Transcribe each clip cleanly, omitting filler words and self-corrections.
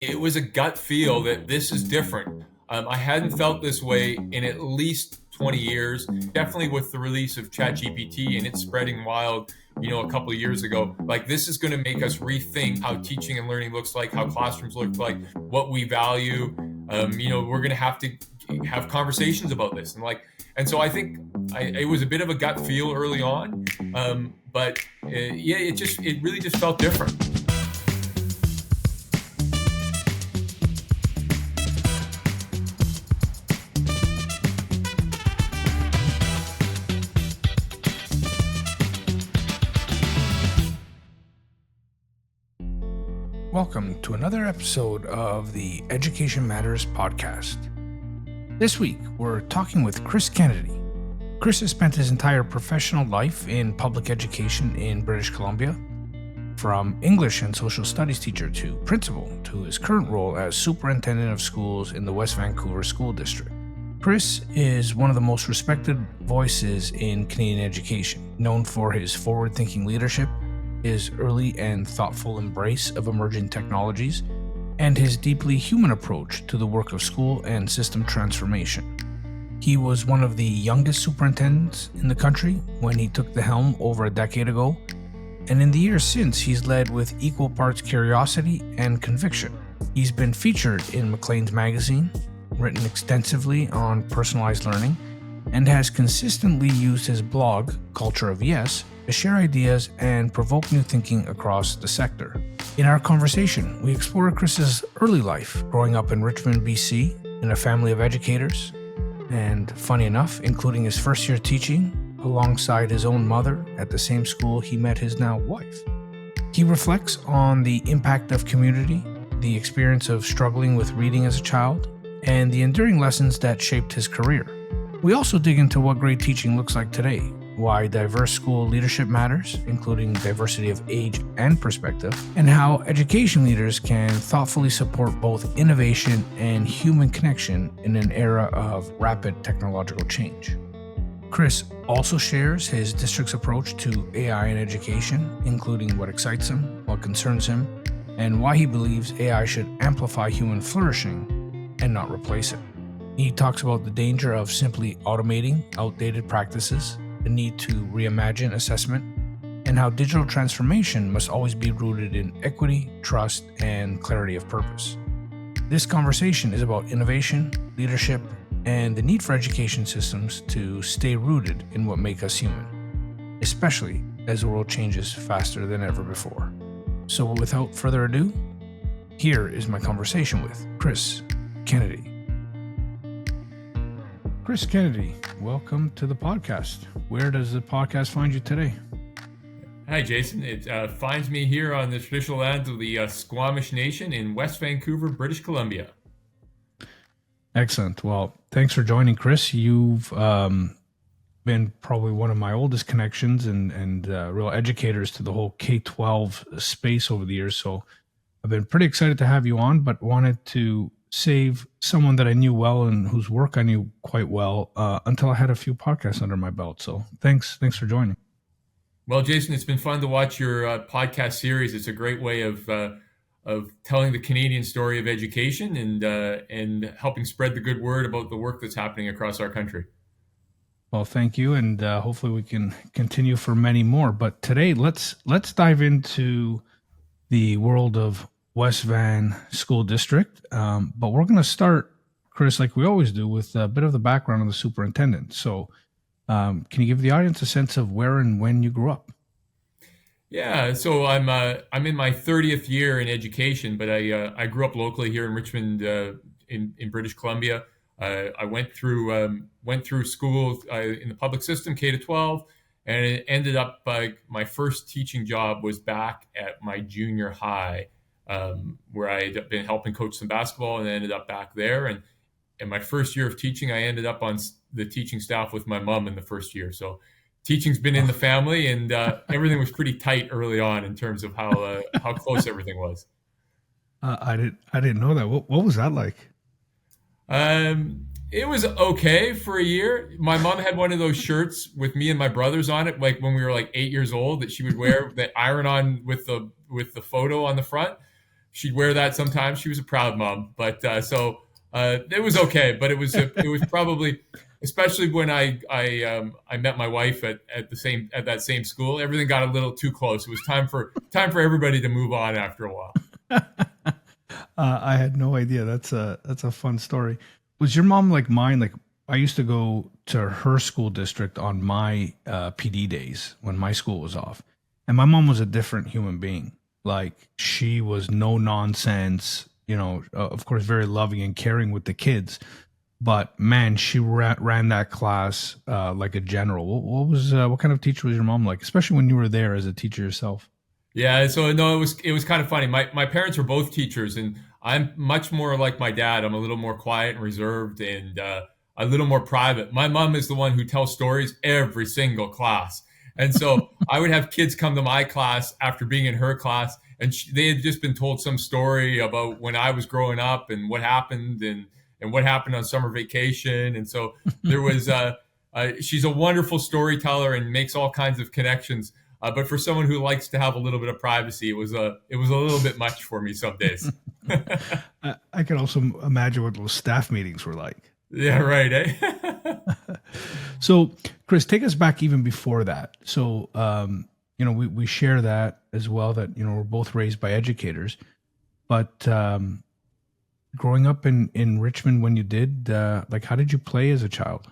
It was a gut feel that this is different. I hadn't felt this way in at least 20 years. Definitely with the release of ChatGPT and it spreading wild, a couple of years ago. Like this is going to make us rethink how teaching and learning looks like, how classrooms look like, what we value. We're going to have to have conversations about this, and so I think it was a bit of a gut feel early on, but yeah, it really just felt different. Welcome to another episode of the Education Matters podcast. This week, we're talking with Chris Kennedy. Chris has spent his entire professional life in public education in British Columbia, from English and social studies teacher to principal to his current role as superintendent of schools in the West Vancouver School District. Chris is one of the most respected voices in Canadian education, known for his forward-thinking leadership, his early and thoughtful embrace of emerging technologies, and his deeply human approach to the work of school and system transformation. He was one of the youngest superintendents in the country when he took the helm over a decade ago, and in the years since, he's led with equal parts curiosity and conviction. He's been featured in Maclean's magazine, written extensively on personalized learning, and has consistently used his blog, Culture of Yes, to share ideas and provoke new thinking across the sector. In our conversation, we explore Chris's early life growing up in Richmond, BC, in a family of educators, and funny enough, including his first year teaching alongside his own mother at the same school he met his now wife. He reflects on the impact of community, the experience of struggling with reading as a child, and the enduring lessons that shaped his career. We also dig into what great teaching looks like today, why diverse school leadership matters, including diversity of age and perspective, and how education leaders can thoughtfully support both innovation and human connection in an era of rapid technological change. Chris also shares his district's approach to AI in education, including what excites him, what concerns him, and why he believes AI should amplify human flourishing and not replace it. He talks about the danger of simply automating outdated practices, the need to reimagine assessment, and how digital transformation must always be rooted in equity, trust, and clarity of purpose. This conversation is about innovation, leadership, and the need for education systems to stay rooted in what make us human, especially as the world changes faster than ever before. So without further ado, here is my conversation with Chris Kennedy. Chris Kennedy, welcome to the podcast. Where does the podcast find you today? Hi, Jason. It finds me here on the traditional lands of the Squamish Nation in West Vancouver, British Columbia. Excellent. Well, thanks for joining, Chris. You've been probably one of my oldest connections and real educators to the whole K-12 space over the years. So I've been pretty excited to have you on, but wanted to save someone that I knew well and whose work I knew quite well until I had a few podcasts under my belt. So thanks for joining. Well, Jason, it's been fun to watch your podcast series. It's a great way of telling the Canadian story of education and helping spread the good word about the work that's happening across our country. Well, thank you, and hopefully we can continue for many more. But today, let's dive into the world of West Van School District. But we're going to start, Chris, like we always do, with a bit of the background of the superintendent. So can you give the audience a sense of where and when you grew up? Yeah, so I'm in my 30th year in education, but I grew up locally here in Richmond, in British Columbia. I went through school in the public system, K to 12, and it ended up my first teaching job was back at my junior high, where I had been helping coach some basketball, and ended up back there. And in my first year of teaching, I ended up on the teaching staff with my mom in the first year. So teaching's been in the family, and everything was pretty tight early on in terms of how close everything was. I didn't know that. What was that like? It was okay for a year. My mom had one of those shirts with me and my brothers on it, like when we were like 8 years old, that she would wear that iron on with the photo on the front. she'd wear that sometimes. She was a proud mom, but it was okay. But it was probably, especially when I met my wife at that same school. Everything got a little too close. It was time for everybody to move on after a while. I had no idea. That's a fun story. Was your mom like mine? Like I used to go to her school district on my PD days when my school was off, and my mom was a different human being. Like she was no nonsense. Of course, very loving and caring with the kids. But man, she ran that class like a general. What kind of teacher was your mom like, especially when you were there as a teacher yourself? Yeah, so no, it was kind of funny. My parents were both teachers, and I'm much more like my dad. I'm a little more quiet and reserved, and a little more private. My mom is the one who tells stories every single class, and so I would have kids come to my class after being in her class, and they had just been told some story about when I was growing up and what happened, and what happened on summer vacation, and so there was. She's a wonderful storyteller and makes all kinds of connections. But for someone who likes to have a little bit of privacy, it was a little bit much for me some days. I can also imagine what those staff meetings were like. Yeah, right. Eh? So, Chris, take us back even before that. So, we share that as well, that, we're both raised by educators. But growing up in Richmond when you did, how did you play as a child?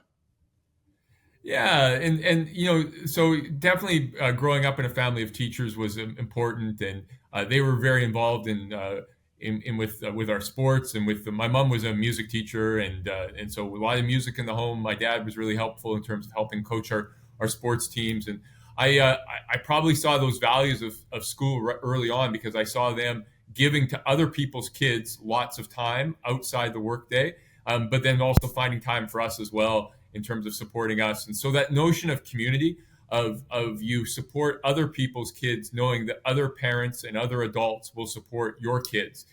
Yeah, and so definitely growing up in a family of teachers was important, and they were very involved in with our sports and my mom was a music teacher, and so a lot of music in the home. My dad was really helpful in terms of helping coach our sports teams, and I probably saw those values of school early on because I saw them giving to other people's kids lots of time outside the workday, but then also finding time for us as well in terms of supporting us. And so that notion of community, of you support other people's kids, knowing that other parents and other adults will support your kids.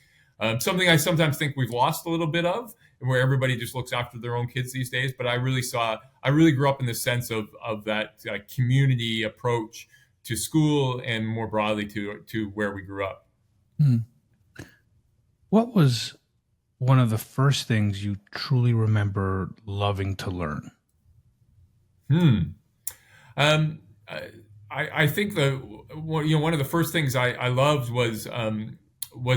Something I sometimes think we've lost a little bit of, and where everybody just looks after their own kids these days. But I really grew up in the sense of that community approach to school and more broadly to where we grew up. Hmm. What was one of the first things you truly remember loving to learn? Hmm. Um, I think one of the first things I loved was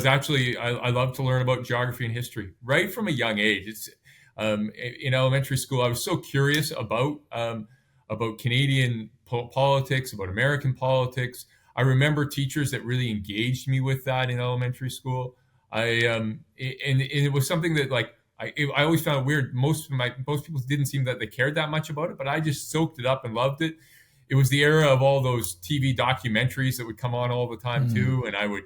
actually I loved to learn about geography and history right from a young age. It's in elementary school I was so curious about Canadian politics, about American politics. I remember teachers that really engaged me with that in elementary school. And it was something that I always found it weird. Most people didn't seem that they cared that much about it, but I just soaked it up and loved it. It was the era of all those TV documentaries that would come on all the time too, and I would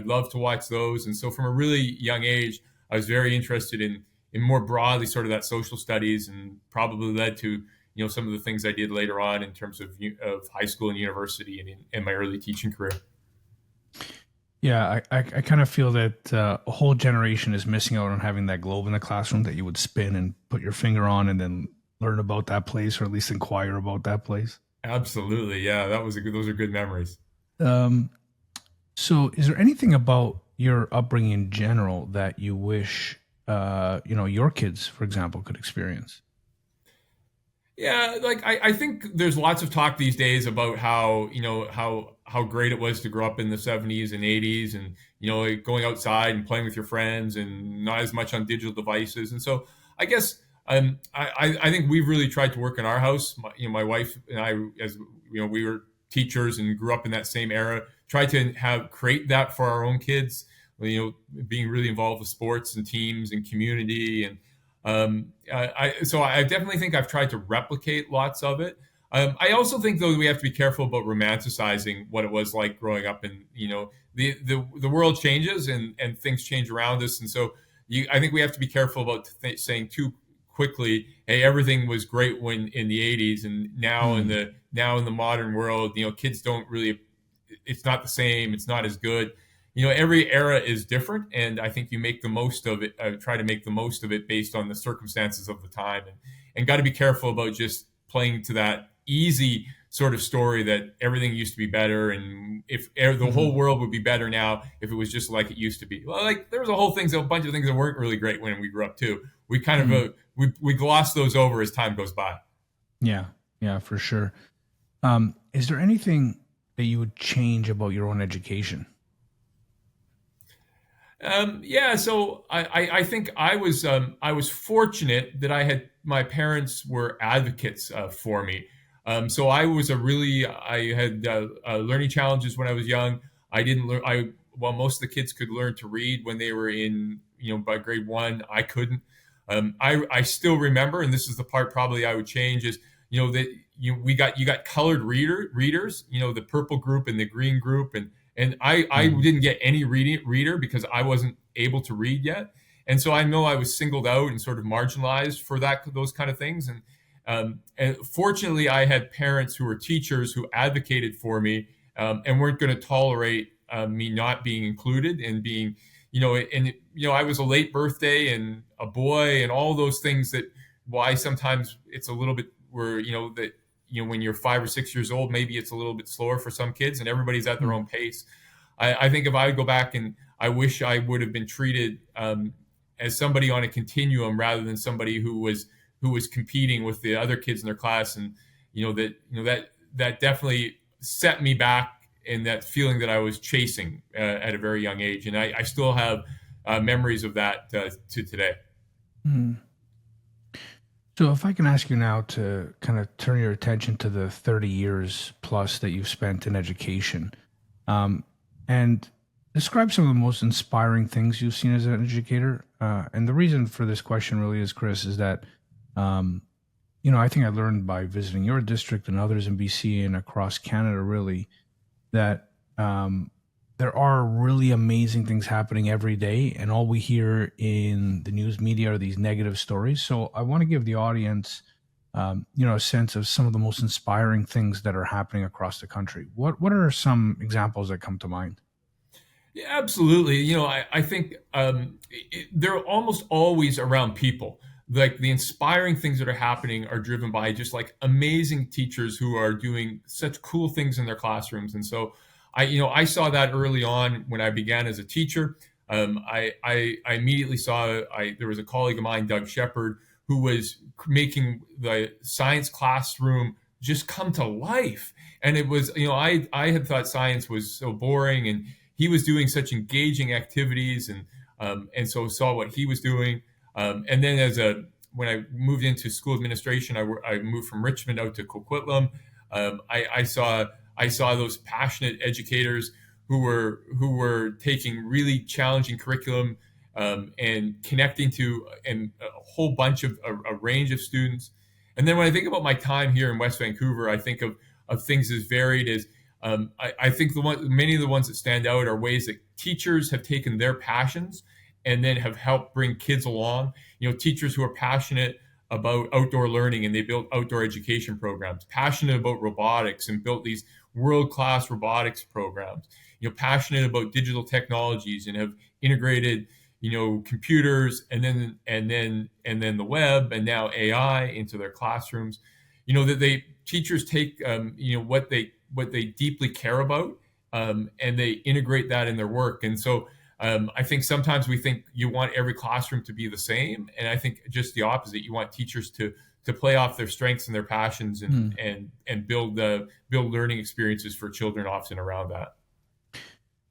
love to watch those. And so from a really young age, I was very interested in more broadly sort of that social studies, and probably led to some of the things I did later on in terms of high school and university and in my early teaching career. Yeah, I kind of feel that a whole generation is missing out on having that globe in the classroom that you would spin and put your finger on and then learn about that place, or at least inquire about that place. Absolutely. Yeah, those are good memories. So is there anything about your upbringing in general that you wish, your kids, for example, could experience? Yeah, I think there's lots of talk these days about how great it was to grow up in the 70s and 80s, and going outside and playing with your friends and not as much on digital devices. And so I guess I think we've really tried to work in our house. My wife and I, as we were teachers and grew up in that same era, tried to create that for our own kids. Being really involved with sports and teams and community, and so I definitely think I've tried to replicate lots of it. I also think though we have to be careful about romanticizing what it was like growing up, and the world changes and things change around us, and so I think we have to be careful about saying too quickly, hey, everything was great when in the 80s, and now in the modern world, kids don't really, it's not the same, it's not as good. Every era is different, and I think you make the most of it. Try to make the most of it based on the circumstances of the time, and got to be careful about just playing to that easy sort of story that everything used to be better, and if the whole Mhm. world would be better now if it was just like it used to be. Well, like there was a bunch of things that weren't really great when we grew up too. We kind of Mhm. we gloss those over as time goes by. Yeah, yeah, for sure. Is there anything that you would change about your own education? Yeah, so I think I was fortunate that I had my parents were advocates for me. So I was a really I had learning challenges when I was young. I didn't learn. I While most of the kids could learn to read when they were in by grade one, I couldn't. I still remember, and this is the part probably I would change is that you got colored readers, the purple group and the green group, and I Mhm. didn't get any reader because I wasn't able to read yet, and so I know I was singled out and sort of marginalized for those kind of things. And fortunately, I had parents who were teachers who advocated for me, and weren't going to tolerate me not being included and being, I was a late birthday and a boy and all those things that why sometimes it's a little bit where that when you're 5 or 6 years old, maybe it's a little bit slower for some kids, and everybody's at their own Mhm. pace. I think if I go back and I wish I would have been treated as somebody on a continuum rather than somebody who was competing with the other kids in their class, and that definitely set me back in that feeling that I was chasing at a very young age, and I still have memories of that to today. Mhm. So, if I can ask you now to kind of turn your attention to the 30 years plus that you've spent in education, um, and describe some of the most inspiring things you've seen as an educator. And the reason for this question really is, Chris, is that um, I think I learned by visiting your district and others in BC and across Canada, really, that there are really amazing things happening every day, and all we hear in the news media are these negative stories. So I want to give the audience, a sense of some of the most inspiring things that are happening across the country. What are some examples that come to mind? Yeah, absolutely. I think they're almost always around people. Like the inspiring things that are happening are driven by just like amazing teachers who are doing such cool things in their classrooms. And so I saw that early on when I began as a teacher. I immediately saw there was a colleague of mine, Doug Shepard, who was making the science classroom just come to life. And it was, I had thought science was so boring, and he was doing such engaging activities, and so saw what he was doing. And then when I moved into school administration, I moved from Richmond out to Coquitlam. I saw those passionate educators who were taking really challenging curriculum, and connecting to a whole bunch of a range of students. And then when I think about my time here in West Vancouver, I think of things as varied as I think many of the ones that stand out are ways that teachers have taken their passions and then have helped bring kids along. Teachers who are passionate about outdoor learning and they built outdoor education programs, passionate about robotics and built these world-class robotics programs. Passionate about digital technologies and have integrated computers and then the web and now AI into their classrooms. That they teachers take what they deeply care about, and they integrate that in their work. And so I think sometimes we think you want every classroom to be the same, and I think just the opposite. You want teachers to play off their strengths and their passions, Hmm. and build learning experiences for children often around that.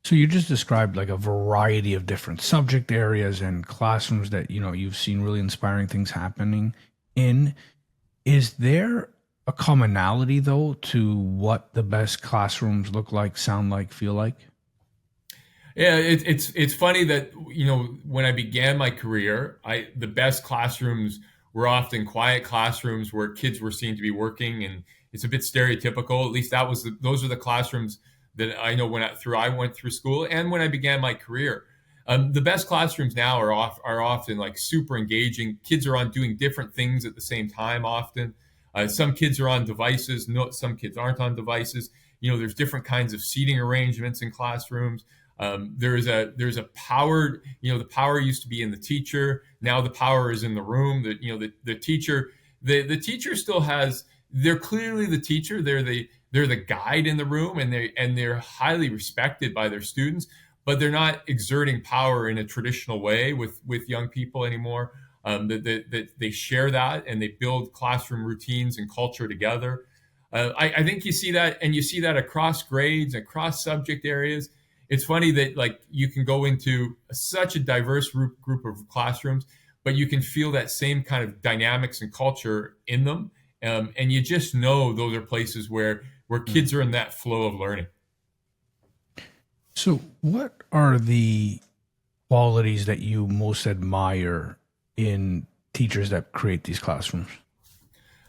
So you just described like a variety of different subject areas and classrooms that you've seen really inspiring things happening in. Is there a commonality though to what the best classrooms look like, sound like, feel like? Yeah, it's funny that when I began my career, the best classrooms were often quiet classrooms where kids were seen to be working, and it's a bit stereotypical. At least those are the classrooms that I know I went through school and when I began my career. The best classrooms now are often like super engaging. Kids are on doing different things at the same time often. Some kids are on devices. No, some kids aren't on devices. There's different kinds of seating arrangements in classrooms. There's a power. The power used to be in the teacher. Now the power is in the room. The teacher still has they're clearly the teacher. They're the guide in the room, and they're highly respected by their students, but they're not exerting power in a traditional way with young people anymore. That they share that, and they build classroom routines and culture together. I think you see that, and you see that across grades, across subject areas. It's funny that like you can go into such a diverse group of classrooms, but you can feel that same kind of dynamics and culture in them, and you just know those are places where kids are in that flow of learning. So, what are the qualities that you most admire in teachers that create these classrooms?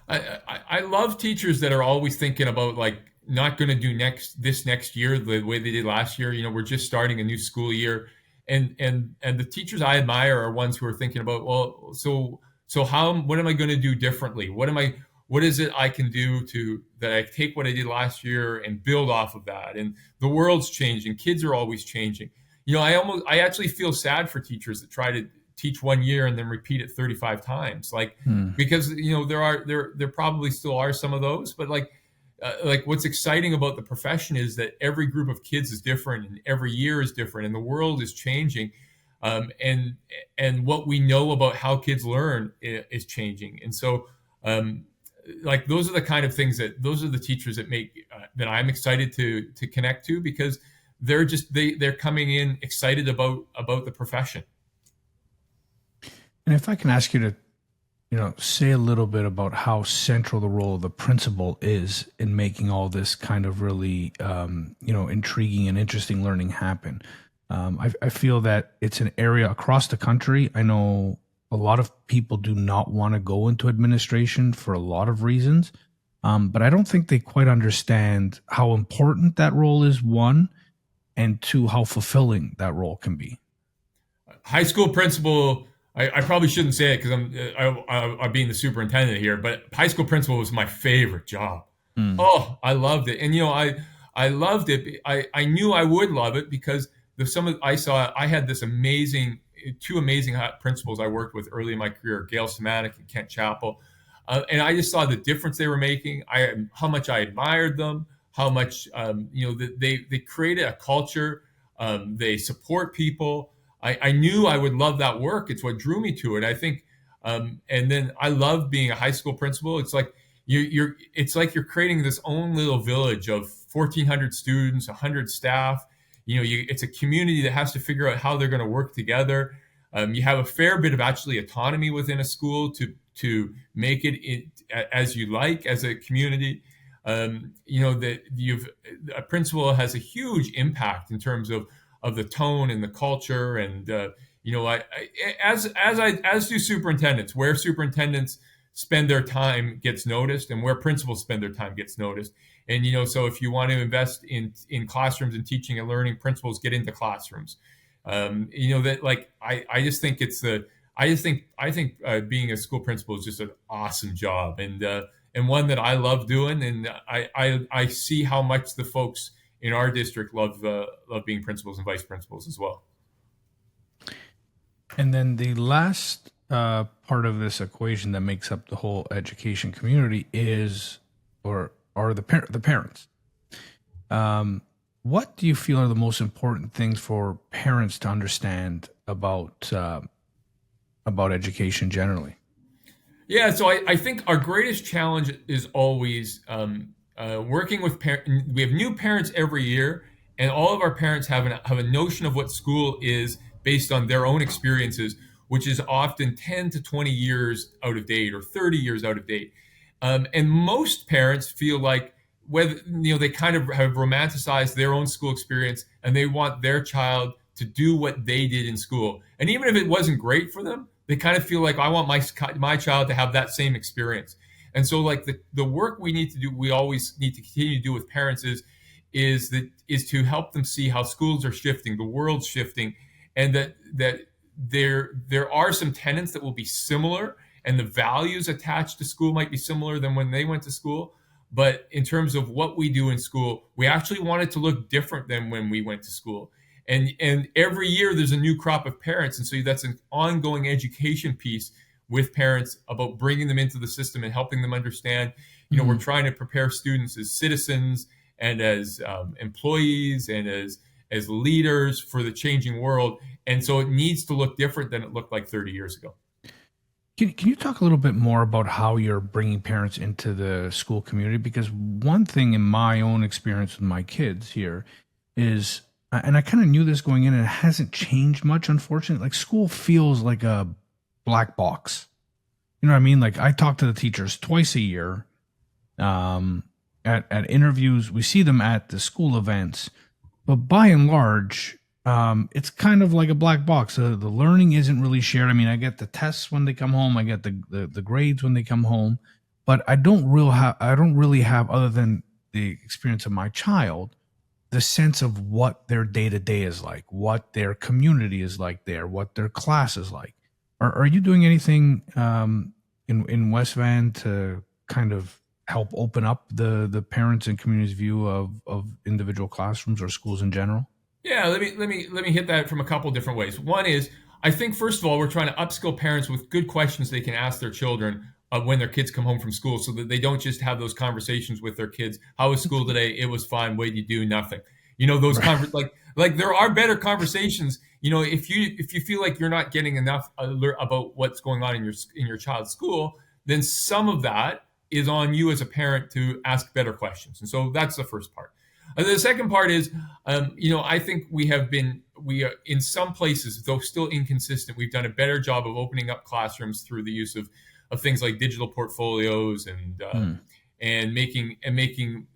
I love teachers that are always thinking about like not going to do this next year the way they did last year. We're just starting a new school year, and the teachers I admire are ones who are thinking about, well, so how, what am I going to do differently? What is it I can do to that I take what I did last year and build off of that? And the world's changing, kids are always changing. I actually feel sad for teachers that try to teach 1 year and then repeat it 35 times, like, because there probably still are some of those, but like what's exciting about the profession is that every group of kids is different, and every year is different, and the world is changing, and what we know about how kids learn is changing. And so like those are the kind of things those are the teachers that make that I'm excited to connect to, because they're coming in excited about the profession. And if I can ask you to, say a little bit about how central the role of the principal is in making all this kind of really, intriguing and interesting learning happen. I feel that it's an area across the country. I know a lot of people do not want to go into administration for a lot of reasons, but I don't think they quite understand how important that role is, one, and two, how fulfilling that role can be. High school principal, I probably shouldn't say it because I'm being the superintendent here, but high school principal was my favorite job. Oh, I loved it. And I loved it. I knew I would love it because I had two amazing principals I worked with early in my career, Gail Samatic and Kent Chappell. And I just saw the difference they were making. How much I admired them, how much, they created a culture. They support people. I knew I would love that work. It's what drew me to it. I think, and then I love being a high school principal. It's like you're creating this own little village of 1,400 students, 100 staff. It's a community that has to figure out how they're going to work together. You have a fair bit of actually autonomy within a school to make it as you like as a community. That a principal has a huge impact in terms of the tone and the culture, and as do superintendents. Where superintendents spend their time gets noticed, and where principals spend their time gets noticed. And so if you want to invest in classrooms and teaching and learning, principals get into classrooms. That like I just think I think being a school principal is just an awesome job, and one that I love doing, and I see how much the folks in our district love being principals and vice principals as well. And then the last part of this equation that makes up the whole education community are the parents. What do you feel are the most important things for parents to understand about education generally? Yeah, so I think our greatest challenge is always working with parents. We have new parents every year, and all of our parents have a notion of what school is based on their own experiences, which is often 10 to 20 years out of date or 30 years out of date. And most parents feel like whether they kind of have romanticized their own school experience, and they want their child to do what they did in school. And even if it wasn't great for them, they kind of feel like, I want my child to have that same experience. And so like the work we always need to continue to do with parents is to help them see how schools are shifting, the world's shifting, and that there are some tenets that will be similar, and the values attached to school might be similar than when they went to school. But in terms of what we do in school, we actually want it to look different than when we went to school. And every year there's a new crop of parents. And so that's an ongoing education piece with parents about bringing them into the system and helping them understand. We're trying to prepare students as citizens and as employees and as leaders for the changing world. And so it needs to look different than it looked like 30 years ago. Can you talk a little bit more about how you're bringing parents into the school community? Because one thing in my own experience with my kids here is, and I kind of knew this going in, and it hasn't changed much, unfortunately. Like, school feels like a black box. You know what I mean? Like, I talk to the teachers twice a year at interviews. We see them at the school events, but by and large, it's kind of like a black box. The learning isn't really shared. I mean, I get the tests when they come home. I get the grades when they come home, but I don't really have, other than the experience of my child, the sense of what their day-to-day is like, what their community is like there, what their class is like. Are you doing anything in West Van to kind of help open up the parents and community's view of individual classrooms or schools in general? Yeah, let me hit that from a couple different ways. One is, I think first of all, we're trying to upskill parents with good questions they can ask their children when their kids come home from school, so that they don't just have those conversations with their kids. How was school today? It was fine. What did you do? Nothing. Those like there are better conversations. If you feel like you're not getting enough about what's going on in your child's school, then some of that is on you as a parent to ask better questions. And so that's the first part. And the second part is, I think we are in some places, though still inconsistent, we've done a better job of opening up classrooms through the use of things like digital portfolios and making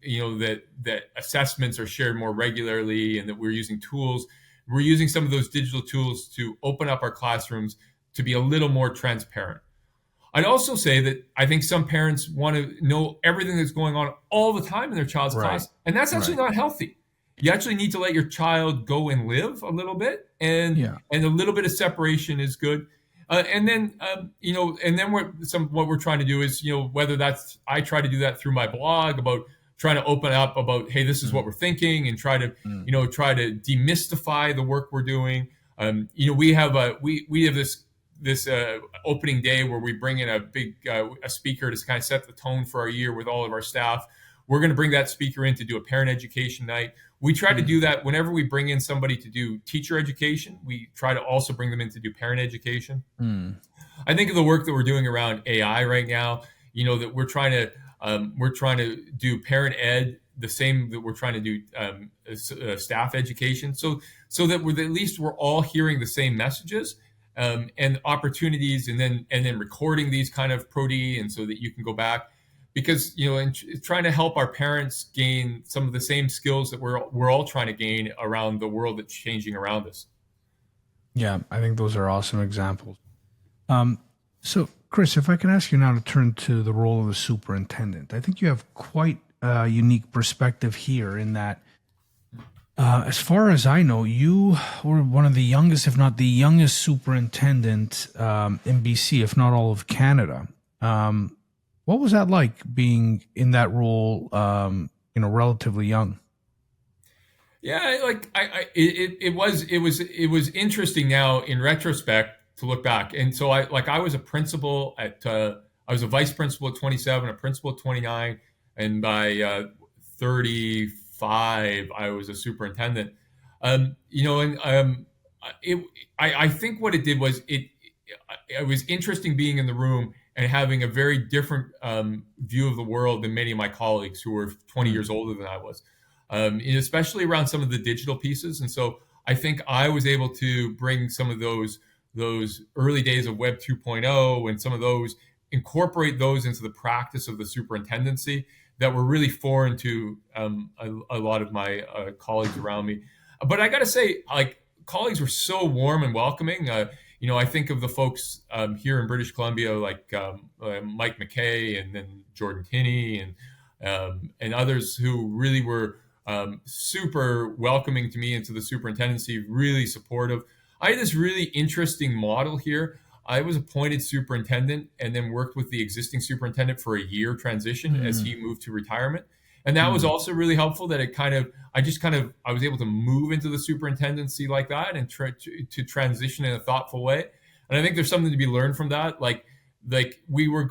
that assessments are shared more regularly, and that we're using tools. We're using some of those digital tools to open up our classrooms to be a little more transparent. I'd also say that I think some parents want to know everything that's going on all the time in their child's class, and that's actually not healthy. You actually need to let your child go and live a little bit, and a little bit of separation is good. And then what we're trying to do is, whether that's, I try to do that through my blog about trying to open up about, hey, this is what we're thinking, and try to demystify the work we're doing. We have this opening day where we bring in a speaker to kind of set the tone for our year with all of our staff. We're going to bring that speaker in to do a parent education night. We try to do that whenever we bring in somebody to do teacher education. We try to also bring them in to do parent education. I think of the work that we're doing around AI right now, that we're trying to do parent ed the same that we're trying to do staff education, so that at least we're all hearing the same messages. And opportunities, and then recording these kind of pro-D, and so that you can go back, because and trying to help our parents gain some of the same skills that we're all trying to gain around the world that's changing around us. Yeah, I think those are awesome examples. So, Chris, if I can ask you now to turn to the role of the superintendent, I think you have quite a unique perspective here in that. As far as I know, you were one of the youngest, if not the youngest superintendent in BC, if not all of Canada. What was that like, being in that role, relatively young? Yeah, it was interesting now in retrospect to look back. And so I was a principal I was a vice principal at 27, a principal at 29, and by 35, I was a superintendent. I think what it did was it was interesting being in the room and having a very different view of the world than many of my colleagues who were 20 years older than I was, especially around some of the digital pieces. And so I think I was able to bring some of those early days of Web 2.0 and some of those, incorporate those into the practice of the superintendency that were really foreign to a lot of my colleagues around me. But I got to say, colleagues were so warm and welcoming. I think of the folks here in British Columbia, like Mike McKay, and then Jordan Tinney, and others who really were super welcoming to me and to the superintendency, really supportive. I had this really interesting model here. I was appointed superintendent and then worked with the existing superintendent for a year transition as he moved to retirement. And that was also really helpful, that I was able to move into the superintendency like that and try to transition in a thoughtful way. And I think there's something to be learned from that. Like, like we were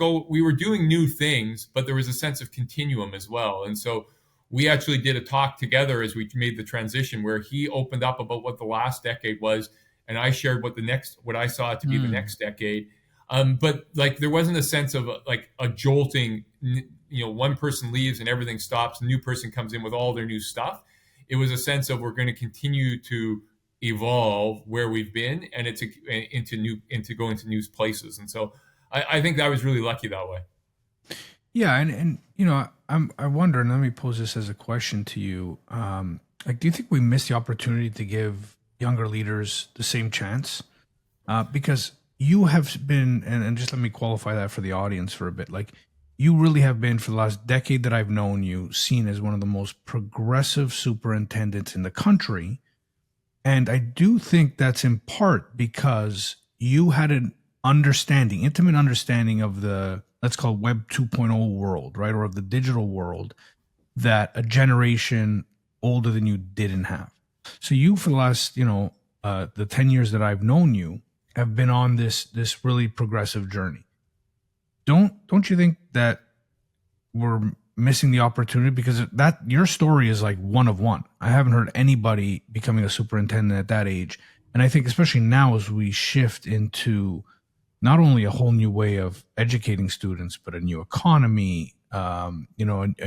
doing new things, but there was a sense of continuum as well. And so we actually did a talk together as we made the transition, where he opened up about what the last decade was, and I shared what I saw to be the Mm. next decade. But like there wasn't a sense of like a jolting, one person leaves and everything stops, a new person comes in with all their new stuff. It was a sense of we're going to continue to evolve where we've been, and it's into going to new places. And so I think I was really lucky that way. Yeah, and I wonder, and let me pose this as a question to you. Like, do you think we miss the opportunity to give younger leaders the same chance? Because you have been, and just let me qualify that for the audience for a bit. Like, you really have been, for the last decade that I've known you, seen as one of the most progressive superintendents in the country. And I do think that's in part because you had an intimate understanding of the, let's call it Web 2.0 world, right? Or of the digital world that a generation older than you didn't have. So you, for the last, the 10 years that I've known you, have been on this really progressive journey. Don't you think that we're missing the opportunity, because that your story is like one of one. I haven't heard anybody becoming a superintendent at that age. And I think especially now, as we shift into not only a whole new way of educating students, but a new economy, a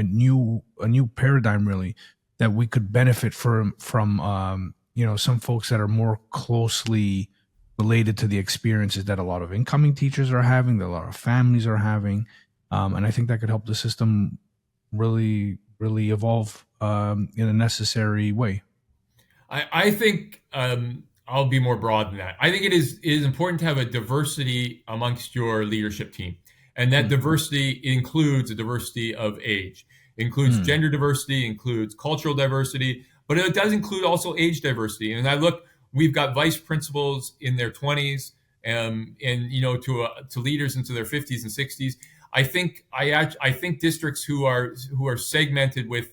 new paradigm, really, that we could benefit from some folks that are more closely related to the experiences that a lot of incoming teachers are having, that a lot of families are having. And I think that could help the system really, really evolve in a necessary way. I think I'll be more broad than that. I think it is important to have a diversity amongst your leadership team, and that Mm. diversity includes a diversity of age, includes Mm. gender diversity, includes cultural diversity, but it does include also age diversity. And we've got vice principals in their 20s, and to leaders into their 50s and 60s. I think districts who are segmented with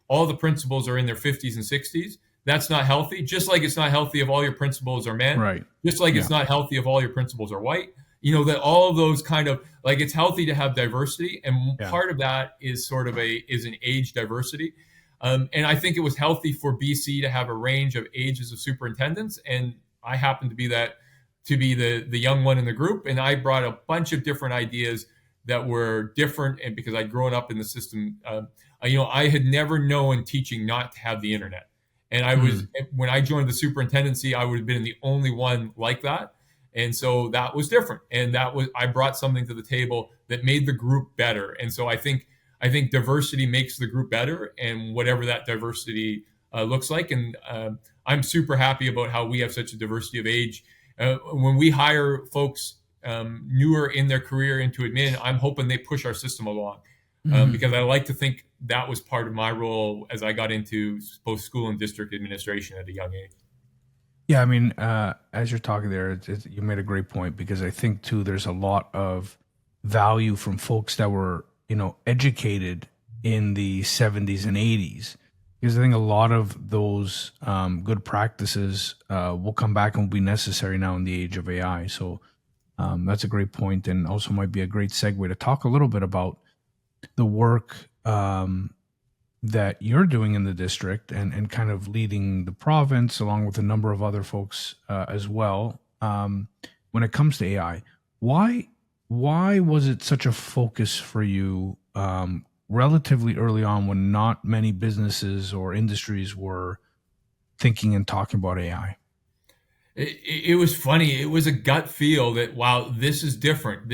all the principals are in their 50s and 60s. That's not healthy. Just like it's not healthy if all your principals are men. Right. Just like Yeah. it's not healthy if all your principals are white. That all of those kind of, like, it's healthy to have diversity, and Yeah. part of that is sort of is an age diversity. And I think it was healthy for BC to have a range of ages of superintendents, and I happen to be the young one in the group, and I brought a bunch of different ideas that were different. And because I'd grown up in the system, I had never known teaching not to have the internet. And Mm. when I joined the superintendency, I would have been the only one like that. And so that was different. And I brought something to the table that made the group better. And so I think diversity makes the group better, and whatever that diversity looks like. And I'm super happy about how we have such a diversity of age. When we hire folks newer in their career into admin, I'm hoping they push our system along, Mhm. because I like to think that was part of my role as I got into both school and district administration at a young age. Yeah, I mean, as you're talking there, you made a great point, because I think too there's a lot of value from folks that were educated in the 70s and 80s, because I think a lot of those good practices will come back and will be necessary now in the age of AI. So that's a great point, and also might be a great segue to talk a little bit about the work that you're doing in the district, and kind of leading the province along with a number of other folks as well. When it comes to AI, why was it such a focus for you relatively early on, when not many businesses or industries were thinking and talking about AI? It was funny. It was a gut feel that, wow, this is different.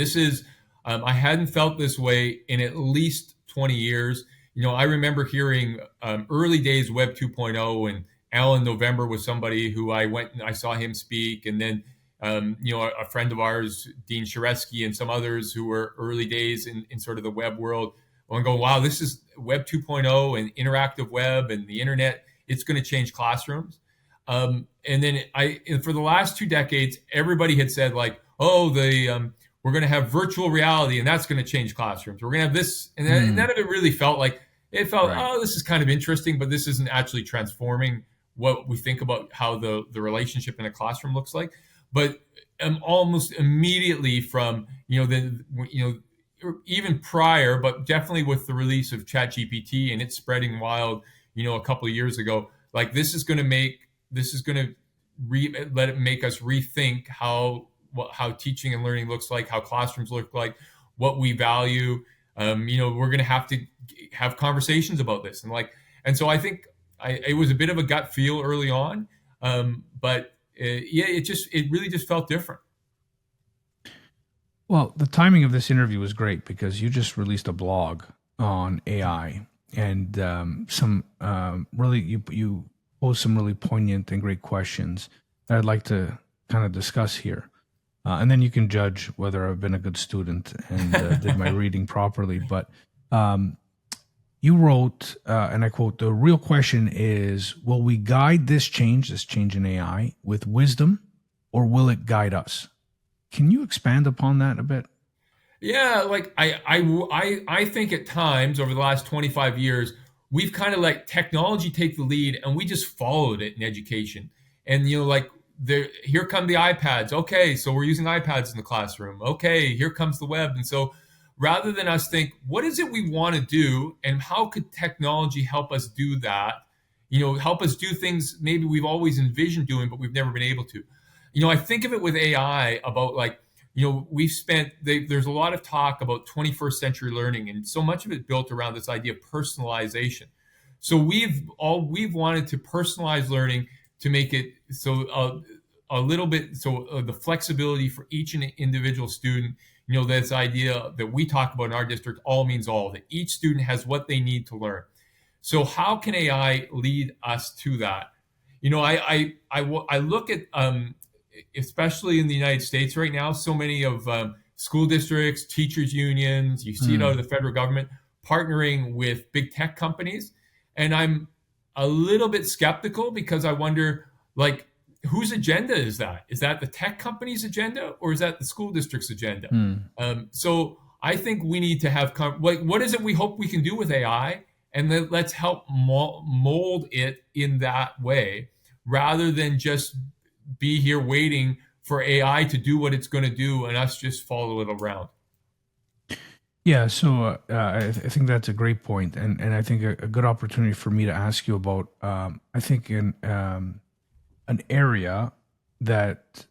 I hadn't felt this way in at least 20 years. I remember hearing early days Web 2.0, and Alan November was somebody who I went and I saw him speak. And then, a friend of ours, Dean Skszwx, and some others who were early days in sort of the web world. I'm going, wow, this is Web 2.0 and interactive web and the internet. It's going to change classrooms. And then for the last 2 decades, everybody had said, like, oh, we're going to have virtual reality, and that's going to change classrooms. We're going to have this, and none of it really felt like it felt. Right. Oh, this is kind of interesting, but this isn't actually transforming what we think about how the relationship in a classroom looks like. But almost immediately from then even prior, but definitely with the release of ChatGPT and it's spreading wild, a couple of years ago, like this is going to let it make us rethink how teaching and learning looks like, how classrooms look like, what we value. We're going to have to have conversations about this, and so I think it was a bit of a gut feel early on, but yeah, it really just felt different. Well, the timing of this interview was great because you just released a blog on AI and some really you posed some really poignant and great questions that I'd like to kind of discuss here. And then you can judge whether I've been a good student and did my reading properly. But you wrote, and I quote, "The real question is, will we guide this change in AI, with wisdom, or will it guide us?" Can you expand upon that a bit? Yeah, like I think at times over the last 25 years, we've kind of let technology take the lead and we just followed it in education. And like here come the iPads. Okay, so we're using iPads in the classroom. Okay, here comes the web. And so rather than us think, what is it we want to do and how could technology help us do that? Help us do things maybe we've always envisioned doing, but we've never been able to. I think of it with AI about like, there's a lot of talk about 21st century learning, and so much of it built around this idea of personalization. So we've wanted to personalize learning to make it so a little bit so the flexibility for each and individual student. This idea that we talk about in our district, all means all, that each student has what they need to learn. So how can AI lead us to that? I look at especially in the United States right now, so many of school districts, teachers unions, you see it out of the federal government partnering with big tech companies. And I'm a little bit skeptical because I wonder, like, whose agenda is that? Is that the tech company's agenda or is that the school district's agenda? So I think we need to have, what is it we hope we can do with AI? And then let's help mold it in that way rather than just be here waiting for AI to do what it's going to do and us just follow it around. Yeah, so I think that's a great point, and I think a good opportunity for me to ask you about. I think in an area that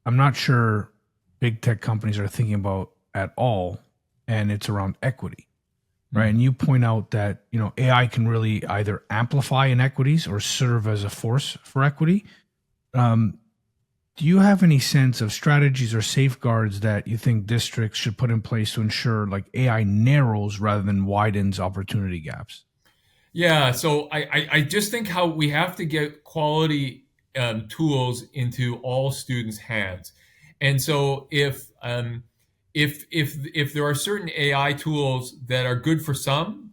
I'm not sure big tech companies are thinking about at all, and it's around equity, right? And you point out that AI can really either amplify inequities or serve as a force for equity. Do you have any sense of strategies or safeguards that you think districts should put in place to ensure like AI narrows rather than widens opportunity gaps? Yeah, so I just think how we have to get quality tools into all students' hands, and so if there are certain AI tools that are good for some,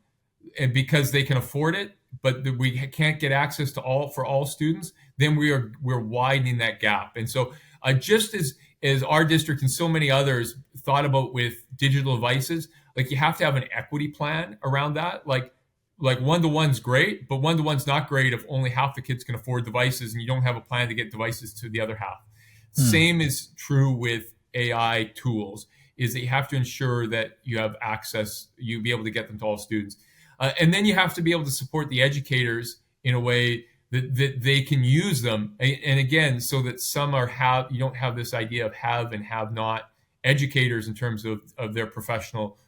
and because they can afford it, but we can't get access to all for all students, then we're widening that gap. And so just as our district and so many others thought about with digital devices, like you have to have an equity plan around that. Like one-to-one's great, but one-to-one's not great if only half the kids can afford devices and you don't have a plan to get devices to the other half. Same is true with AI tools, is that you have to ensure that you have access, you be able to get them to all students. And then you have to be able to support the educators in a way that they can use them. And again, so that you don't have this idea of have and have not educators in terms of their professional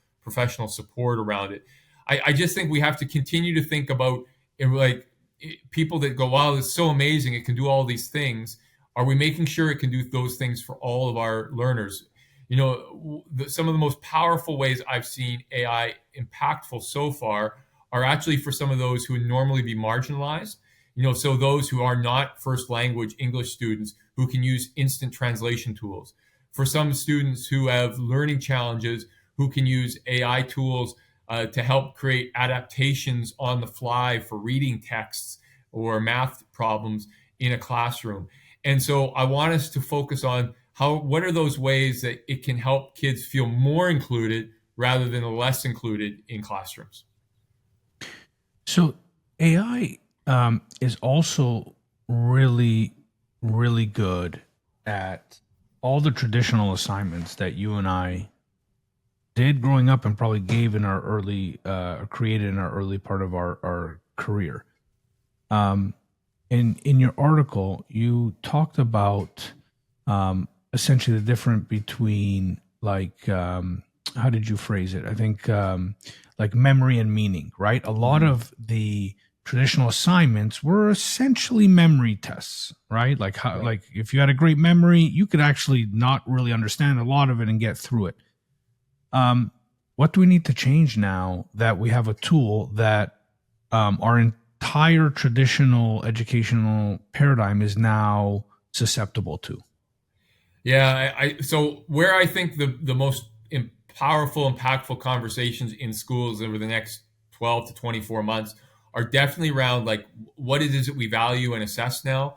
support around it. I just think we have to continue to think about like people that go, wow, it's so amazing, it can do all these things. Are we making sure it can do those things for all of our learners? Some of the most powerful ways I've seen AI impactful so far are actually for some of those who would normally be marginalized. So those who are not first language English students who can use instant translation tools. For some students who have learning challenges who can use AI tools to help create adaptations on the fly for reading texts or math problems in a classroom. And so I want us to focus on what are those ways that it can help kids feel more included rather than less included in classrooms. So AI is also really, really good at all the traditional assignments that you and I did growing up and probably gave in our early, created in our early part of our career. Um, in your article, you talked about essentially the difference between like how did you phrase it? I think like memory and meaning, right? A lot Mhm. of the traditional assignments were essentially memory tests, right? Like how, Right. like if you had a great memory, you could actually not really understand a lot of it and get through it. Um, what do we need to change now that we have a tool that our entire traditional educational paradigm is now susceptible to? Yeah, so where I think the most powerful, impactful conversations in schools over the next 12 to 24 months are definitely around like what it is that we value and assess now.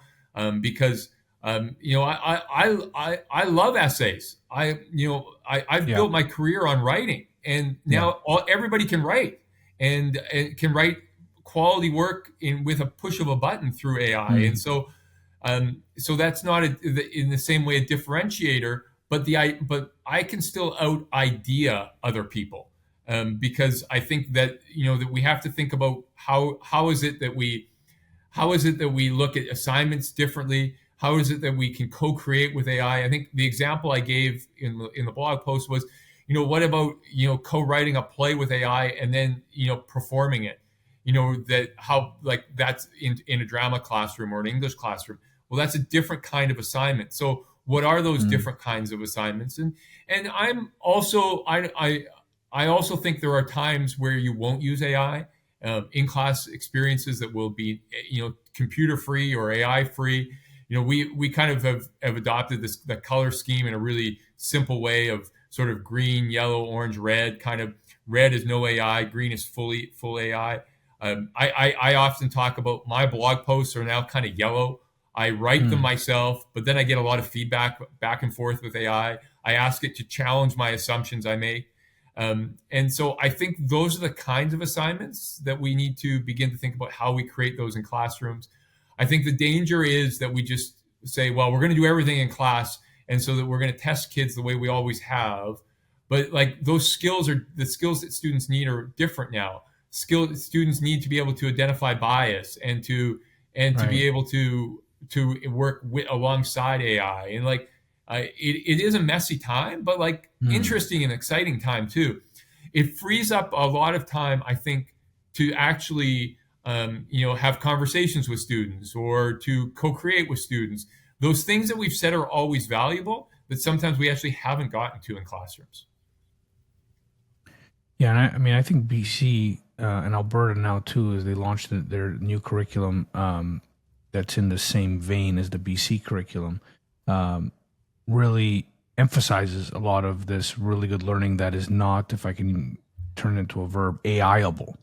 Because I love essays. I've Yeah, built my career on writing, and yeah, now everybody can write and can write quality work in with a push of a button through AI. And mm, so that's not in the same way a differentiator, but I can still out idea other people, because I think that that we have to think about how is it that we look at assignments differently? How is it that we can co-create with AI? I think the example I gave in the blog post was, what about co-writing a play with AI and then performing it? That how like that's in a drama classroom or an English classroom. Well, that's a different kind of assignment. So, what are those mm, different kinds of assignments? And I'm also I also think there are times where you won't use AI, in class experiences that will be computer free or AI free. We kind of have adopted this the color scheme in a really simple way of sort of green, yellow, orange, red. Kind of red is no AI, green is full AI. I often talk about my blog posts are now kind of yellow. I write them mm. myself, but then I get a lot of feedback back and forth with AI. I ask it to challenge my assumptions I make. And so I think those are the kinds of assignments that we need to begin to think about how we create those in classrooms. I think the danger is that we just say, well, we're going to do everything in class, and so that we're going to test kids the way we always have. But like those skills are the skills that students need are different now. Students need to be able to identify bias and to be Right. able to work alongside AI. And like it is a messy time, but like Mm. interesting and exciting time too. It frees up a lot of time, I think, to actually have conversations with students or to co-create with students. Those things that we've said are always valuable, but sometimes we actually haven't gotten to in classrooms. Yeah, and I mean, I think BC and Alberta now too, as they launched their new curriculum that's in the same vein as the BC curriculum, um, really emphasizes a lot of this really good learning that is not, if I can turn it into a verb, AIable.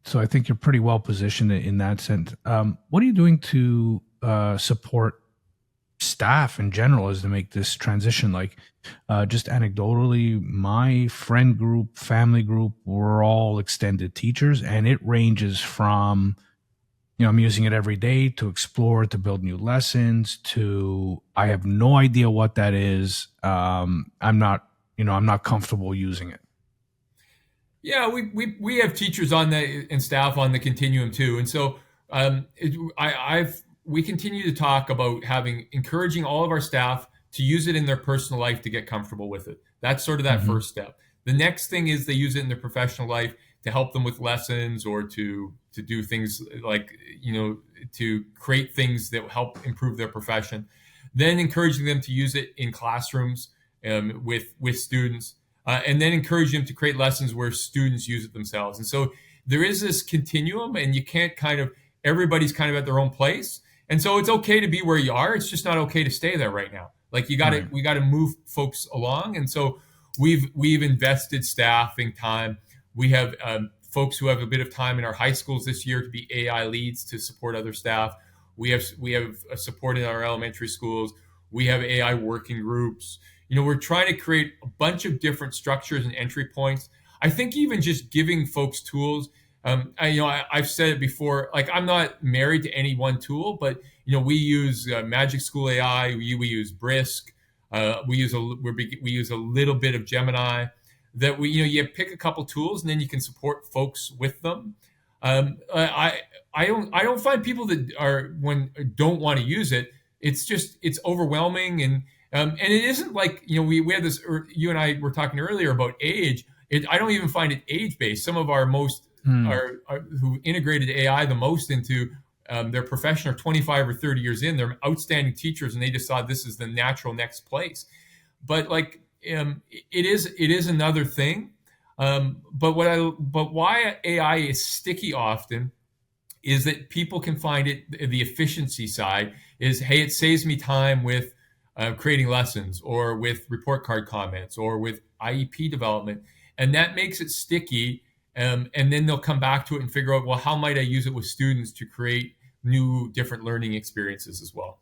So I think you're pretty well positioned in that sense. What are you doing to support staff in general as to make this transition? Like, just anecdotally, my friend group, family group, we're all extended teachers, and it ranges from, I'm using it every day to explore, to build new lessons, to I have no idea what that is. I'm not comfortable using it. Yeah, we have teachers on the and staff on the continuum too, and so I've we continue to talk about encouraging all of our staff to use it in their personal life to get comfortable with it. That's sort of that Mm-hmm. first step. The next thing is they use it in their professional life to help them with lessons or to do things like to create things that help improve their profession. Then encouraging them to use it in classrooms, with students, and then encourage them to create lessons where students use it themselves. And so there is this continuum, and you can't everybody's kind of at their own place. And so it's okay to be where you are. It's just not okay to stay there right now. Like Right. we got to move folks along. And so we've invested staffing time. We have folks who have a bit of time in our high schools this year to be AI leads to support other staff. We have support in our elementary schools. We have AI working groups. We're trying to create a bunch of different structures and entry points. I think even just giving folks tools. I've said it before. Like I'm not married to any one tool, but we use Magic School AI, we use Brisk, we use a little bit of Gemini. That you pick a couple tools and then you can support folks with them. I don't find people that don't want to use it. It's overwhelming, and it isn't like we had this. You and I were talking earlier about age. I don't even find it age based. Some of our most who integrated AI the most into their profession are 25 or 30 years in. They're outstanding teachers, and they just saw this is the natural next place. But it is another thing. But why AI is sticky often is that people can find it, the efficiency side is, hey, it saves me time with creating lessons or with report card comments or with IEP development. And that makes it sticky. And then they'll come back to it and figure out, well, how might I use it with students to create new, different learning experiences as well?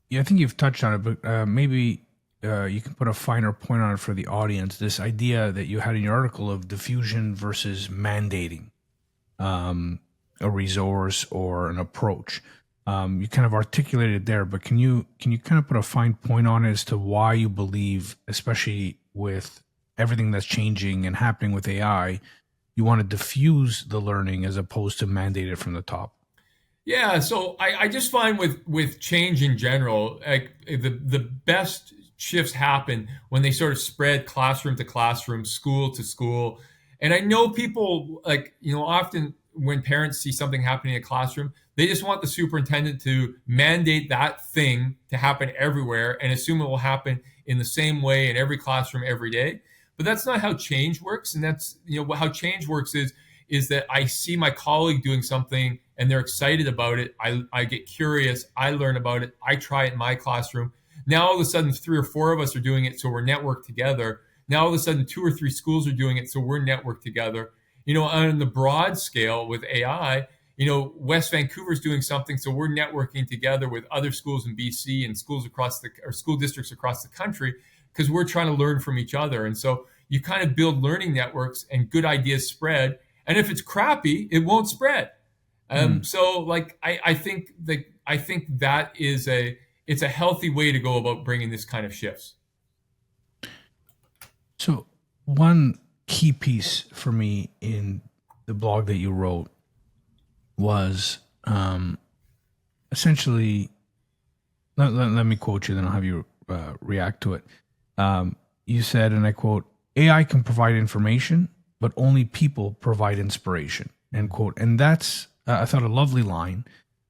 Yeah, I think you've touched on it, but maybe you can put a finer point on it for the audience. This idea that you had in your article of diffusion versus mandating a resource or an approach. You kind of articulated there, but can you kind of put a fine point on it as to why you believe, especially with everything that's changing and happening with AI, you want to diffuse the learning as opposed to mandate it from the top? Yeah, so I just find with change in general, like the best shifts happen when they sort of spread classroom to classroom, school to school. And I know people often when parents see something happening in a classroom, they just want the superintendent to mandate that thing to happen everywhere and assume it will happen in the same way in every classroom every day. But that's not how change works. And that's, how change works is that I see my colleague doing something and they're excited about it. I get curious. I learn about it. I try it in my classroom. Now, all of a sudden, 3 or 4 of us are doing it, so we're networked together. Now, all of a sudden, 2 or 3 schools are doing it, so we're networked together. On the broad scale with AI, West Vancouver is doing something, so we're networking together with other schools in BC and school districts across the country because we're trying to learn from each other. And so you kind of build learning networks, and good ideas spread. And if it's crappy, it won't spread. So, I think that it's a healthy way to go about bringing this kind of shifts. So one key piece for me in the blog that you wrote was essentially, let me quote you, then I'll have you react to it. You said, and I quote, AI can provide information, but only people provide inspiration, end quote. And that's, I thought, a lovely line.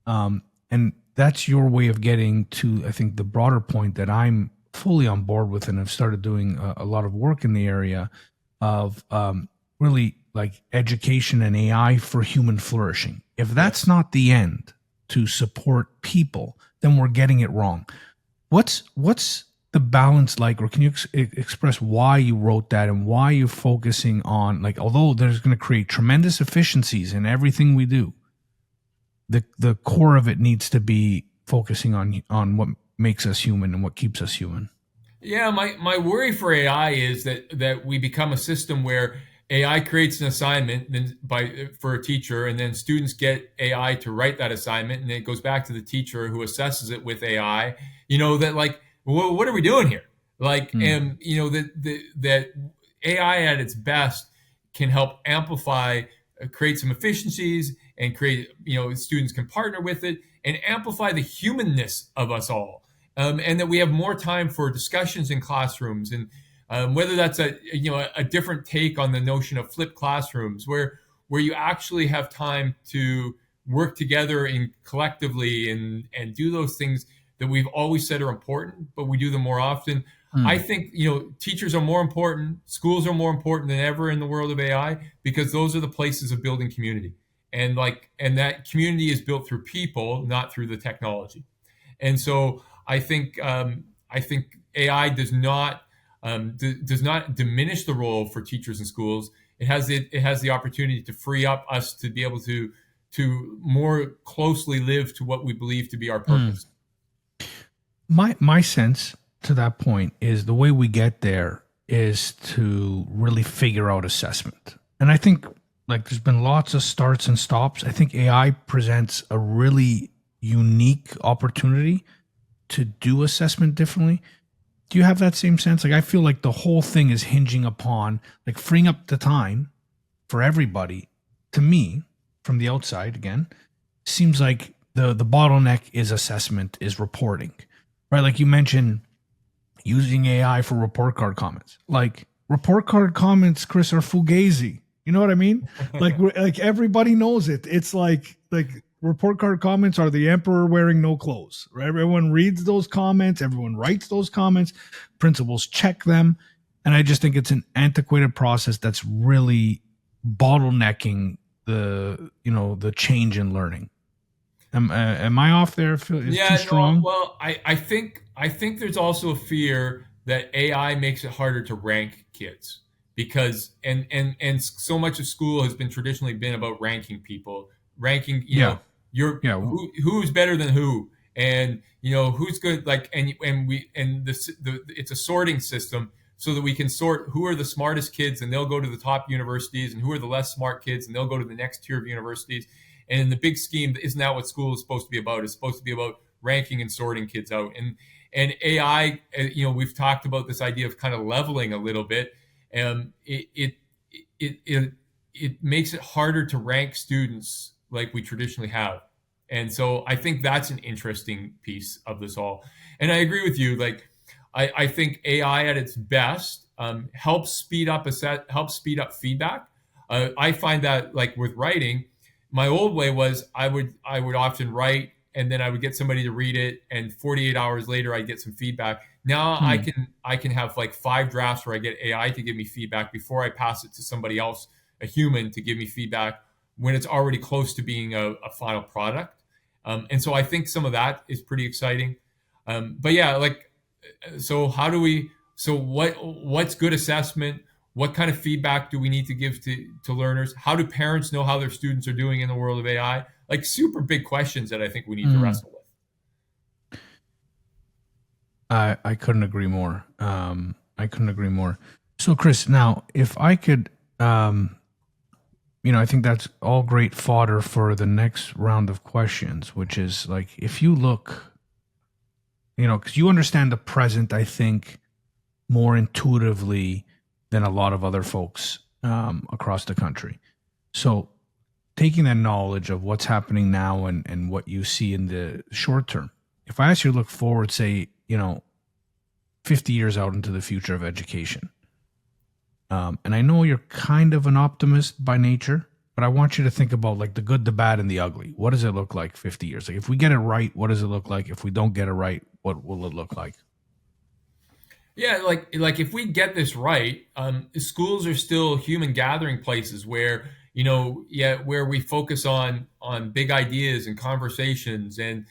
And that's your way of getting to, I think, the broader point that I'm fully on board with, and I've started doing a lot of work in the area of really like education and AI for human flourishing. If that's not the end to support people, then we're getting it wrong. What's the balance like, or can you express why you wrote that and why you're focusing on, although there's going to create tremendous efficiencies in everything we do, the core of it needs to be focusing on what makes us human and what keeps us human? Yeah, my worry for AI is that we become a system where AI creates an assignment for a teacher, and then students get AI to write that assignment, and it goes back to the teacher who assesses it with AI. What are we doing here? And that AI at its best can help amplify, create some efficiencies, and create, students can partner with it and amplify the humanness of us all. And that we have more time for discussions in classrooms, and whether that's a different take on the notion of flipped classrooms, where you actually have time to work together and collectively and do those things that we've always said are important, but we do them more often. I think teachers are more important, schools are more important than ever in the world of AI, because those are the places of building community, and that community is built through people, not through the technology. And so I think AI does not diminish the role for teachers in schools. It has the opportunity to free up us to be able to more closely live to what we believe to be our purpose. My sense to that point is the way we get there is to really figure out assessment. And I think Like there's been lots of starts and stops. I think AI presents a really unique opportunity to do assessment differently. Do you have that same sense? Like I feel like the whole thing is hinging upon like freeing up the time for everybody. To me, from the outside again, seems like the bottleneck is assessment, is reporting. Right? Like you mentioned using AI for report card comments. Like report card comments, Chris, are fugazi. You know what I mean? Like everybody knows it. It's like report card comments are the emperor wearing no clothes. Right? Everyone reads those comments. Everyone writes those comments. Principals check them, and I just think it's an antiquated process that's really bottlenecking the change in learning. Am I off there? Is too Yeah, no, strong? well, I think there's also a fear that AI makes it harder to rank kids because and so much of school has been traditionally been about ranking people, ranking, Yeah, you're yeah. who's better than who, and who's good, like, and it's a sorting system so that we can sort who are the smartest kids and they'll go to the top universities, and who are the less smart kids and they'll go to the next tier of universities. And in the big scheme, isn't that what school is supposed to be about? It's supposed to be about ranking and sorting kids out. And AI, we've talked about this idea of kind of leveling a little bit. And it makes it harder to rank students like we traditionally have. And so I think that's an interesting piece of this all. And I agree with you. Like, I think AI at its best helps speed up helps speed up feedback. I find that, like with writing, my old way was I would often write and then I would get somebody to read it, and 48 hours later I'd get some feedback. Now Hmm. I can have like 5 drafts where I get AI to give me feedback before I pass it to somebody else, a human, to give me feedback when it's already close to being a final product. And so I think some of that is pretty exciting. But yeah, like, so how do we so what's good assessment? What kind of feedback do we need to give to learners? How do parents know how their students are doing in the world of AI? Like, super big questions that I think we need to Mm. wrestle with. I couldn't agree more. I couldn't agree more. So, Chris, now if I could, I think that's all great fodder for the next round of questions, which is like if you look, because you understand the present, I think more intuitively than a lot of other folks across the country. So, taking that knowledge of what's happening now and what you see in the short term, if I ask you to look forward, say, 50 years out into the future of education, and I know you're kind of an optimist by nature, but I want you to think about like the good, the bad, and the ugly. What does it look like 50 years? Like if we get it right, what does it look like? If we don't get it right, what will it look like? Yeah, like if we get this right, schools are still human gathering places where, yeah, where we focus on big ideas and conversations, and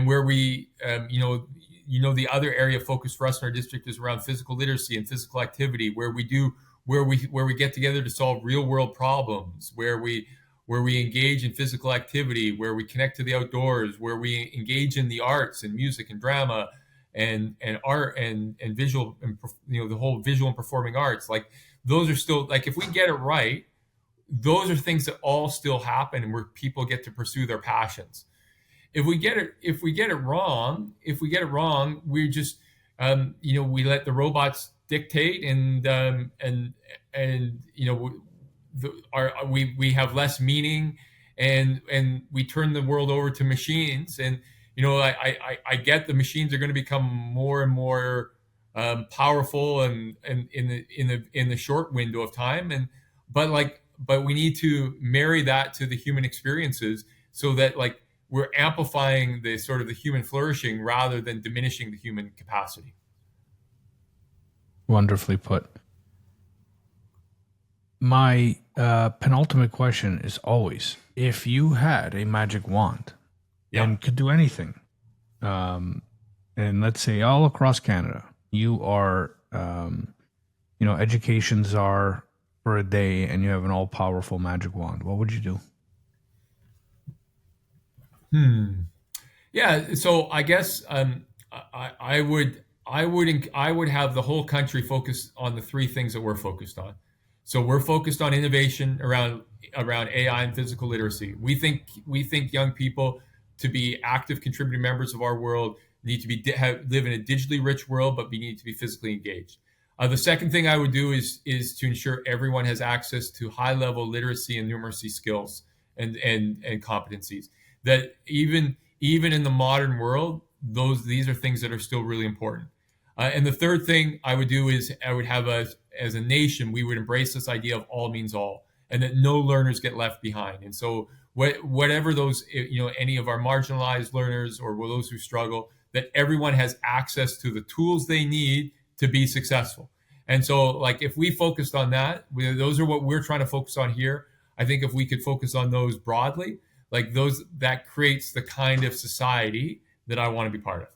where we the other area of focus for us in our district is around physical literacy and physical activity, where we get together to solve real world problems, where we engage in physical activity, where we connect to the outdoors, where we engage in the arts and music and drama and art and visual, and the whole visual and performing arts. Like, those are still, like, if we get it right, those are things that all still happen and where people get to pursue their passions. If we get it wrong, we just we let the robots dictate, and we have less meaning, and we turn the world over to machines. And I get the machines are going to become more and more powerful, and in the short window of time. But we need to marry that to the human experiences, so that, like, we're amplifying the sort of the human flourishing rather than diminishing the human capacity. Wonderfully put. My penultimate question is always if you had a magic wand Yeah. and could do anything, um, and let's say all across Canada, you are, education czar for a day and you have an all powerful magic wand, what would you do? Hmm. Yeah. So I guess I would have the whole country focus on the three things that we're focused on. So we're focused on innovation around AI and physical literacy. We think young people, to be active contributing members of our world, need to live in a digitally rich world, but we need to be physically engaged. The second thing I would do is to ensure everyone has access to high level literacy and numeracy skills and competencies. That even in the modern world, these are things that are still really important. And the third thing I would do is I would have as a nation, we would embrace this idea of all means all, and that no learners get left behind. And so whatever those, any of our marginalized learners or those who struggle, that everyone has access to the tools they need to be successful. And so, like, if we focused on that, those are what we're trying to focus on here. I think if we could focus on those broadly, like those, that creates the kind of society that I want to be part of.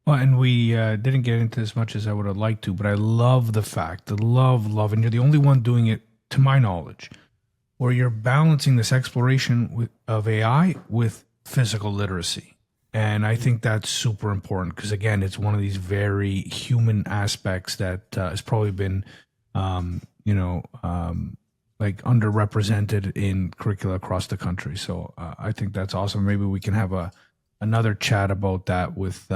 Well, and we didn't get into as much as I would have liked to, but I love the fact, love, and you're the only one doing it, to my knowledge, where you're balancing this exploration of AI with physical literacy. And I think that's super important because, again, it's one of these very human aspects that has probably been, like underrepresented in curricula across the country. So I think that's awesome. Maybe we can have another chat about that with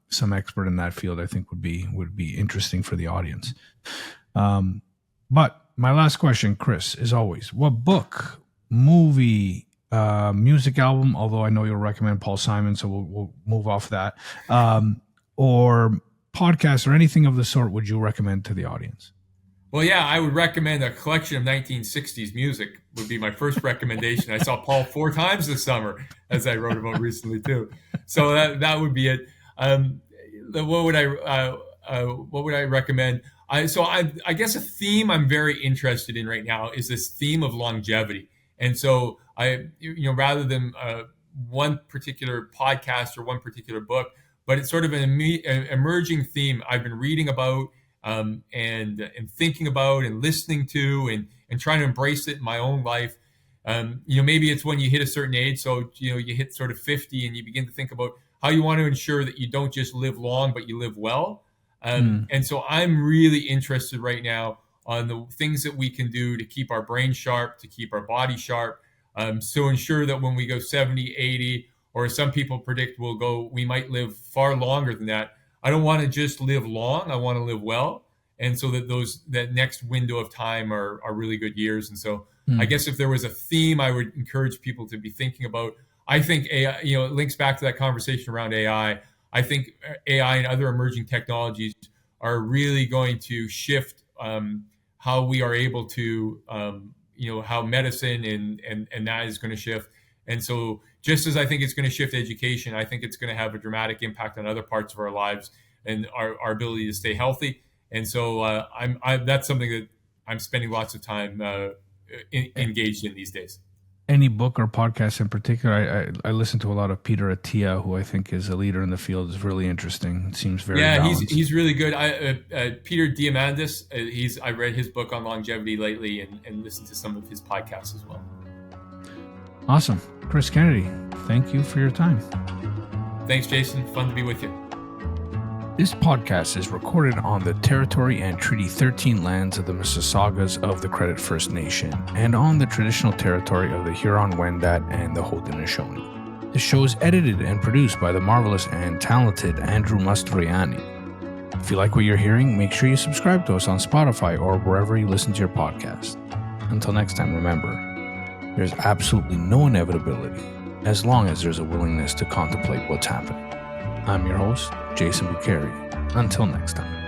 some expert in that field. I think would be interesting for the audience. But my last question, Chris, is always, what book, movie, music album, although I know you'll recommend Paul Simon, so we'll move off that, or podcast or anything of the sort would you recommend to the audience? Well, yeah, I would recommend a collection of 1960s music would be my first recommendation. I saw Paul 4 times this summer, as I wrote about recently too. So that would be it. What would I recommend? I guess a theme I'm very interested in right now is this theme of longevity. And so rather than one particular podcast or one particular book, but it's sort of an emerging theme I've been reading about and thinking about and listening to and trying to embrace it in my own life. Maybe it's when you hit a certain age. So, you hit sort of 50 and you begin to think about how you want to ensure that you don't just live long, but you live well. And so I'm really interested right now on the things that we can do to keep our brain sharp, to keep our body sharp, so ensure that when we go 70, 80, or some people predict we might live far longer than that. I don't want to just live long. I want to live well. And so that next window of time are really good years. And so I guess if there was a theme I would encourage people to be thinking about, I think AI, it links back to that conversation around AI. I think AI and other emerging technologies are really going to shift how we are able to, how medicine and that is going to shift. And so just as I think it's going to shift education, I think it's going to have a dramatic impact on other parts of our lives and our ability to stay healthy. And so that's something that I'm spending lots of time engaged in these days. Any book or podcast in particular? I listen to a lot of Peter Attia, who I think is a leader in the field. Is really interesting. It seems very balanced. He's really good. Peter Diamandis. I read his book on longevity lately and listened to some of his podcasts as well. Awesome, Chris Kennedy. Thank you for your time. Thanks, Jason. Fun to be with you. This podcast is recorded on the territory and Treaty 13 lands of the Mississaugas of the Credit First Nation and on the traditional territory of the Huron-Wendat and the Haudenosaunee. The show is edited and produced by the marvelous and talented Andrew Mastroianni. If you like what you're hearing, make sure you subscribe to us on Spotify or wherever you listen to your podcast. Until next time, remember, there's absolutely no inevitability as long as there's a willingness to contemplate what's happening. I'm your host, Jason Bucheri. Until next time.